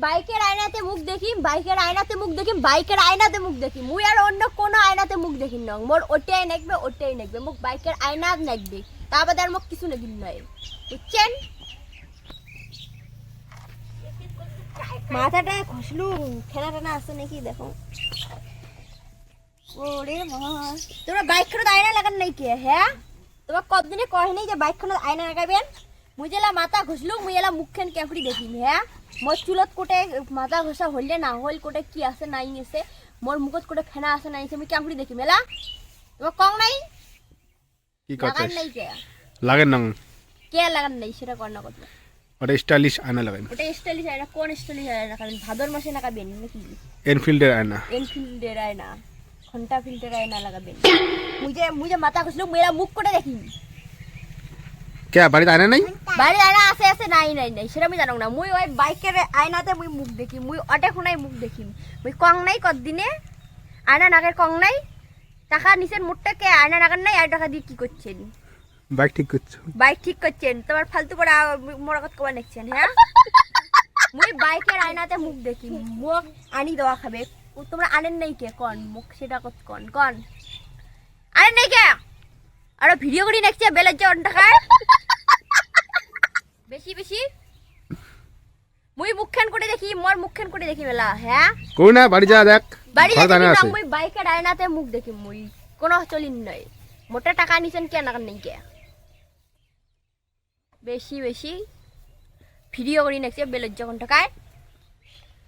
বাইকের আয়নাতে মুখ দেখিম, বাইকের আয়নাতে মুখ দেখিম, বাইকের আয়নাতে মুখ দেখিম। মুই আর অন্য কোনো আয়নাতে মুখ দেখিম না। মোর ওটাই নেকবে, ওটাই নেকবে। মুখ বাইকের আয়না নেকবে, তা বাদে আর মুখ কিছু নেকিম নয়, বুঝছেন? মাথাটা ঘষলু, খেলা টেনা আছে নাকি দেখো। ওরে মা, তোমরা বাইকখানে আয়না লাগান নাই কে? হ্যাঁ, তোমার কতদিনে কয় নাই যে বাইকখানে আয়না লাগাবেন? মুই জেলা মাথা ঘষলু, মুই এলা মুখখান ক্যাফড়ি দেখিম। হ্যাঁ, মোর চুলত কোটে মাথা ঘষা হইলে না হইল কোটে কি আছে নাই আছে, মোর মুখত কোটে ফেনা আছে নাই আছে, মুই ক্যাফড়ি দেখিম। এলা তোমার কং নাই কি কথা লাগান নাই কে? লাগেন না কে লাগান নাই সেটা কর না কথা। ওটা স্টাইলিশ আয়না লাগাইন ওটা স্টাইলিশ আয়না, কোন স্টাইলিশ আয়না লাগাবেন? ভাদর মাসে লাগাবেন নাকি? এনফিল্ডের আয়না এনফিল্ডের আয়না, ঘন্টা ফিল্ডের আয়না লাগাবেন। মুই যে মাথা ঘষলু, মুই এলা মুখ কোটে দেখিম। কে বাড়িতে আয়না নাই? বাড়ির আয়না আছে আছে, নাই নাই নাই সেটা আমি জানো না। মুই ওই বাইকের আয়নাতে মুই মুখ দেখি, মুই অটে খুনাই মুখ দেখিম। মুই কং নাই কতদিনে আয়না নাগের কং নাই। টাকা নিছেন মোটটাকে আয়না নাগার নাই, আর টাকা দিয়ে কি করছেন? বাইক ঠিক করছো? বাইক ঠিক করছেন, তোমার ফালতু করে মোরাকত কবা নেকছেন। হ্যাঁ, মুই বাইকের আয়নাতে মুখ দেখি, মুখ আনি দেওয়া খাবে। তোমরা আনেন নাই কে? কন মুখ সেটা কন কন আনেন নাই কে? আর ভিডিও করি নেকছে বেলের যে টাকায় বেশি বেশি। মুই মুখখান করে দেখি, মোর মুখখান করে দেখি মেলা। হ্যাঁ, কই না বাড়ি যা দেখ, বাড়ি ঘর আয়না দেখি না, আছে। মুই বাইকের আয়নাতে মুখ দেখি। মুই কোনো চলিন নয়। মোটা টাকা নিছেন কে না নেই কে? বেশি বেশি ভিডিও করি নেকছে বেলের যখন টাকায়,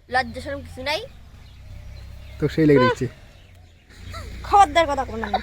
লজ্জা শরম কিছু নাই। তো সেই লেগে দিচ্ছে। খবরদার কথা কোনো না।